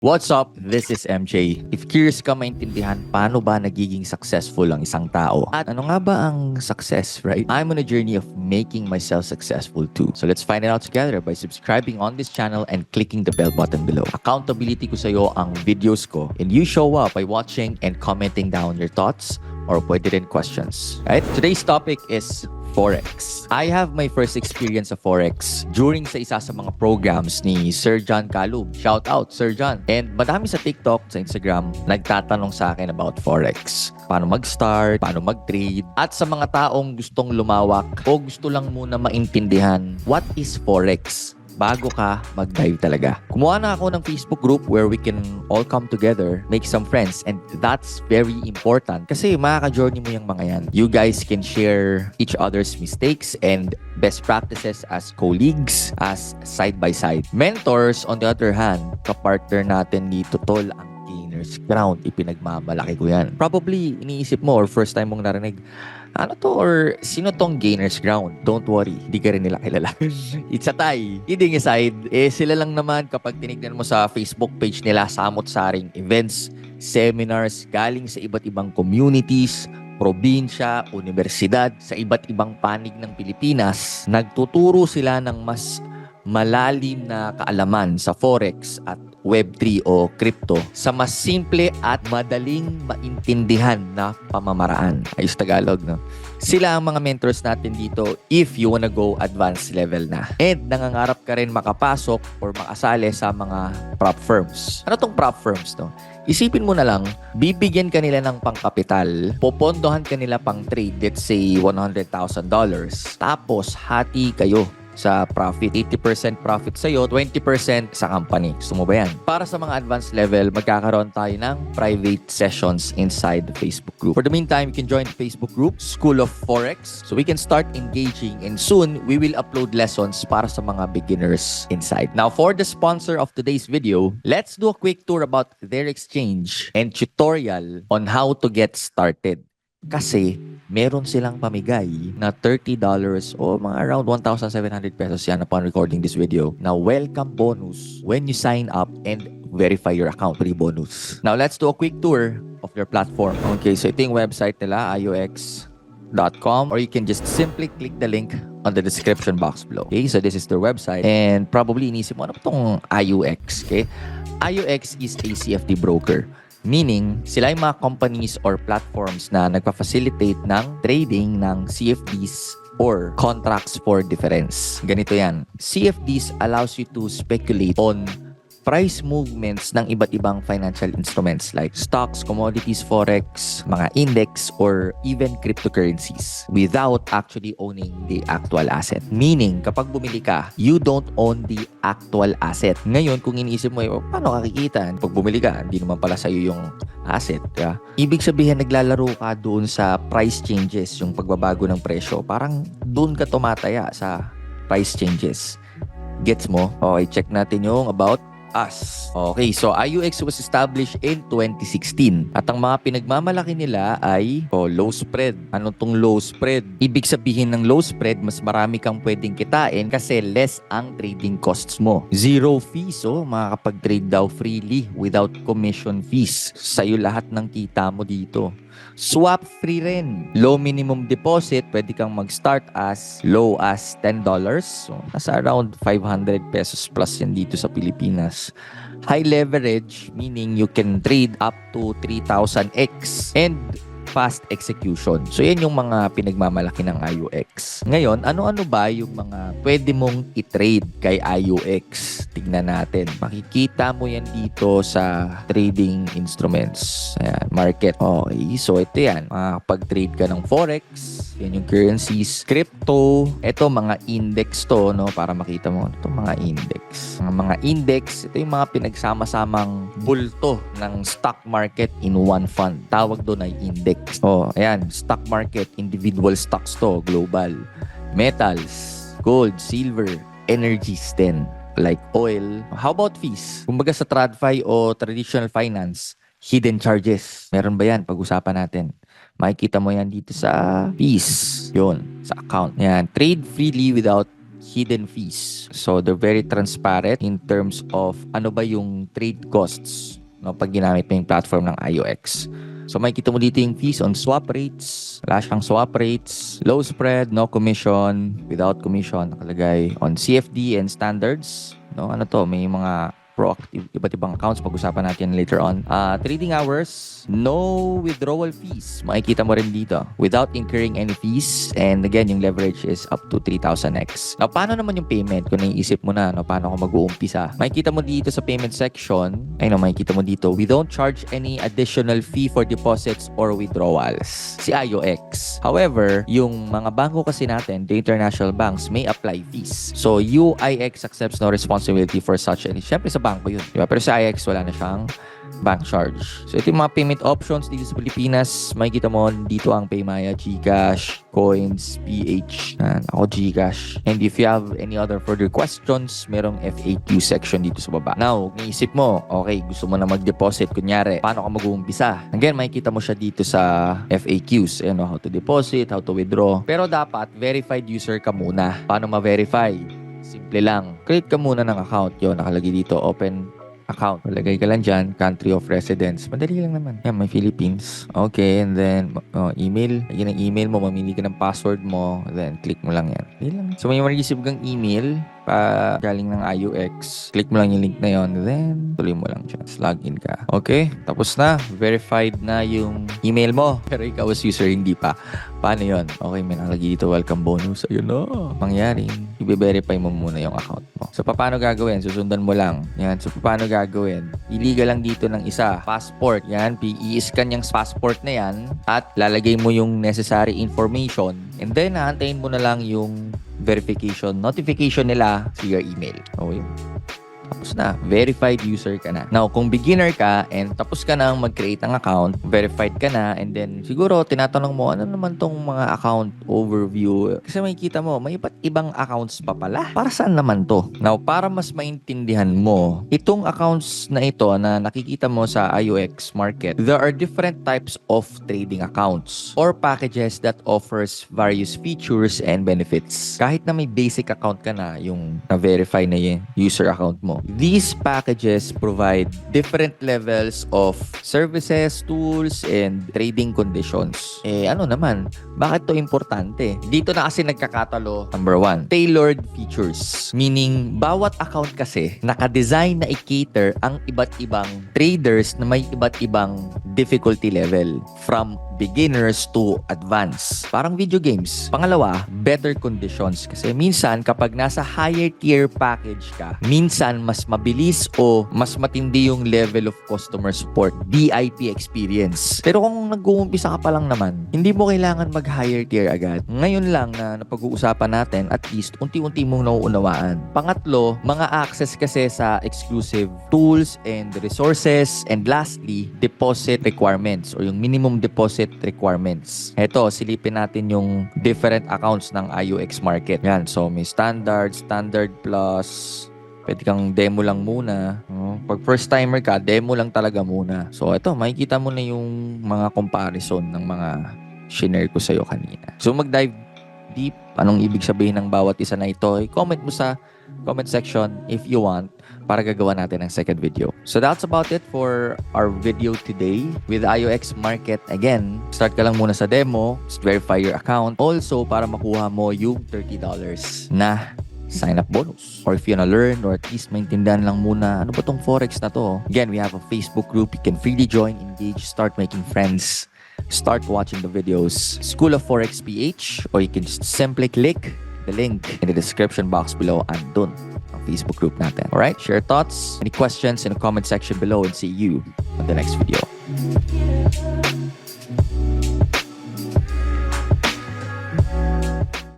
What's up? This is MJ. If curious ka maintindihan paano ba nagiging successful ang isang tao at ano nga ba ang success, right? I'm on a journey of making myself successful too. So let's find it out together by subscribing on this channel and clicking the bell button below. Accountability ko sa'yo ang videos ko and you show up by watching and commenting down your thoughts or pwede rin questions. Right? Today's topic is Forex. I have my first experience of Forex during sa isa sa mga programs ni Sir John Calub. Shout out, Sir John. And madami sa TikTok, sa Instagram, nagtatanong sa akin about Forex. Paano mag-start, paano mag-trade, at sa mga taong gustong lumawak o gusto lang muna maintindihan, what is Forex? Bago ka mag-dive talaga. Kumuha na ako ng Facebook group where we can all come together, make some friends, and that's very important kasi makaka-journey mo yung mga yan. You guys can share each other's mistakes and best practices as colleagues, as side-by-side. Mentors, on the other hand, kapartner natin dito, tol, ang Gainer's Ground. Ipinagmamalaki ko yan. Probably, iniisip mo or first time mong narinig, ano to or sino tong Gainer's Ground? Don't worry, hindi ka rin nila kilala. It's a tie. Kidding aside, sila lang naman kapag tinignan mo sa Facebook page nila, samot-saring events, seminars, galing sa iba't ibang communities, probinsya, universidad, sa iba't ibang panig ng Pilipinas, nagtuturo sila ng mas malalim na kaalaman sa Forex at Web3 o crypto sa mas simple at madaling maintindihan na pamamaraan. Ayos Tagalog, no? Sila ang mga mentors natin dito if you wanna go advanced level na. And nangangarap ka rin makapasok or makasali sa mga prop firms. Ano tong prop firms, no? Isipin mo na lang, bibigyan ka nila ng pangkapital, popondohan ka nila pang trade, let's say $100,000. Tapos, hati kayo sa profit. 80% profit sa'yo, 20% sa company. Gusto mo ba yan? Para sa mga advanced level, magkakaroon tayo ng private sessions inside the Facebook group. For the meantime, you can join the Facebook group, School of Forex, so we can start engaging and soon, we will upload lessons para sa mga beginners inside. Now, for the sponsor of today's video, let's do a quick tour about their exchange and tutorial on how to get started. Kasi meron silang pamigay na $30 o mga around 1,700 pesos yan upon recording this video na welcome bonus when you sign up and verify your account. Free bonus. Now, let's do a quick tour of their platform. Okay, so ito yung website nila, iox.com, or you can just simply click the link on the description box below. Okay, so this is their website and probably inisip mo, ano itong IUX? Okay, IUX is a CFD broker. Meaning, sila yung mga companies or platforms na nagpa-facilitate ng trading ng CFDs or contracts for difference. Ganito yan. CFDs allows you to speculate on price movements ng iba't ibang financial instruments like stocks, commodities, forex, mga index, or even cryptocurrencies without actually owning the actual asset. Meaning, kapag bumili ka, you don't own the actual asset. Ngayon, kung iniisip mo, paano kakikita? Pag bumili ka, hindi naman pala sa'yo yung asset. Diba? Ibig sabihin, naglalaro ka doon sa price changes, yung pagbabago ng presyo. Parang doon ka tumataya sa price changes. Gets mo? Okay, check natin yung about us. Okay, so IUX was established in 2016. At ang mga pinagmamalaki nila ay low spread. Ano tong low spread? Ibig sabihin ng low spread, mas marami kang pwedeng kitain kasi less ang trading costs mo. Zero fees, makakapag-trade daw freely without commission fees. Sa'yo lahat ng kita mo dito. Swap free rin. Low minimum deposit, pwede kang mag-start as low as $10. So, nasa around 500 pesos plus yan dito sa Pilipinas. High leverage, meaning you can trade up to 3,000x. And fast execution. So, yan yung mga pinagmamalaki ng IUX. Ngayon, ano-ano ba yung mga pwede mong i-trade kay IUX? Tignan natin. Makikita mo yan dito sa trading instruments. Ayan, market. Okay, so ito yan. Makakapag-trade ka ng Forex. Yan yung currencies. Crypto. Ito, mga index to, no? Para makita mo. Ito, mga index. Mga index, ito yung mga pinagsama-samang bulto ng stock market in one fund. Tawag doon ay index. Ayan, stock market, individual stocks to, global. Metals, gold, silver, energies din, like oil. How about fees? Kumbaga sa TradFi o traditional finance, hidden charges. Meron ba yan? Pag-usapan natin. Makikita mo yan dito sa fees. Yun, sa account. Yan, trade freely without hidden fees. So, they're very transparent in terms of ano ba yung trade costs, no, pag ginamit mo yung platform ng IOX. So, makikita mo dito yung fees on swap rates. Wala siyang swap rates. Low spread, no commission, without commission, nakalagay on CFD and standards. No, ano to, may mga proactive, iba't ibang accounts. Pag-usapan natin later on. Trading hours, no withdrawal fees. Makikita mo rin dito. Without incurring any fees. And again, yung leverage is up to 3,000x. Now, paano naman yung payment? Kung naiisip mo na, no, paano ako mag-uumpisa? Makikita mo dito sa payment section. Ay, no, makikita mo dito. We don't charge any additional fee for deposits or withdrawals. Si IOX. However, yung mga bangko kasi natin, the international banks, may apply fees. So, UIX accepts no responsibility for such any. Siyempre, sa bangko yun. Diba? Pero sa IX, wala na siyang bank charge. So, ito yung mga payment options dito sa Pilipinas. Makikita mo dito ang Paymaya, GCash, Coins, PH. Ako GCash. And if you have any other further questions, merong FAQ section dito sa baba. Now, naisip mo, okay, gusto mo na mag-deposit. Kunyari, paano ka mag-uumpisa? Again, makikita mo siya dito sa FAQs. Ayan, how to deposit, how to withdraw. Pero dapat, verified user ka muna. Paano ma-verify? Simple lang. Create ka muna ng account. Yun, nakalagay dito, open account. Lagay ka lang dyan, country of residence. Madali lang naman. Yan, may Philippines. Okay, and then, email. Lagyan ng email mo, mamili ka ng password mo, then click mo lang yan. Yan lang. So, may ma-receive kang email pa galing ng IUX. Click mo lang yung link na yon, then tuloy mo lang dyan. Login ka. Okay, tapos na. Verified na yung email mo. Pero ikaw as user, hindi pa. Paano yon? Okay, may nakalagay dito, welcome bonus. Ayun na. Mangyaring, i-verify mo muna yung account mo. So, paano gagawin? Susundan mo lang. Yan. So, paano gagawin? Iliga lang dito ng isa. Passport. Yan. I-scan yung passport na yan at lalagay mo yung necessary information. And then, hahantayin mo na lang yung verification notification nila sa your email. Okay. Tapos na, verified user ka na. Now, kung beginner ka and tapos ka nang mag-create ng account, verified ka na, and then siguro tinatanong mo, ano naman tong mga account overview? Kasi makikita mo, may iba't ibang accounts pa pala. Para saan naman to? Now, para mas maintindihan mo, itong accounts na ito na nakikita mo sa IOX market, there are different types of trading accounts or packages that offers various features and benefits. Kahit na may basic account ka na, yung na-verify na yung user account mo, these packages provide different levels of services, tools, and trading conditions. Ano naman? Bakit to importante? Dito na kasi nagkakatalo. Number 1, tailored features. Meaning, bawat account kasi naka-design na i-cater ang iba't ibang traders na may iba't ibang difficulty level. From beginners to advanced. Parang video games. Pangalawa, better conditions. Kasi minsan, kapag nasa higher tier package ka, minsan mas mabilis o mas matindi yung level of customer support, VIP experience. Pero kung nag-uumpisa ka pa lang naman, hindi mo kailangan mag-higher tier agad. Ngayon lang na napag-uusapan natin, at least unti-unti mong nauunawaan. Pangatlo, mga access kasi sa exclusive tools and resources. And lastly, deposit requirements or yung minimum deposit requirements. Ito, silipin natin yung different accounts ng IUX market. Yan, so may standard plus, pwede kang demo lang muna. Pag first timer ka, demo lang talaga muna. So ito, makikita mo na yung mga comparison ng mga shinare ko sa'yo kanina. So mag-dive deep, anong ibig sabihin ng bawat isa na ito, i-comment mo sa comment section if you want para gagawa natin ang second video. So that's about it for our video today with IOX Market. Again, start ka lang muna sa demo, just verify your account. Also, para makuha mo yung $30 na sign-up bonus. Or if you wanna learn or at least maintindihan lang muna, ano ba tong Forex na to? Again, we have a Facebook group. You can freely join, engage, start making friends, start watching the videos. School of Forex PH, or you can just simply click the link in the description box below and dun ang Facebook group natin. Alright? Share thoughts, any questions in the comment section below, and see you on the next video.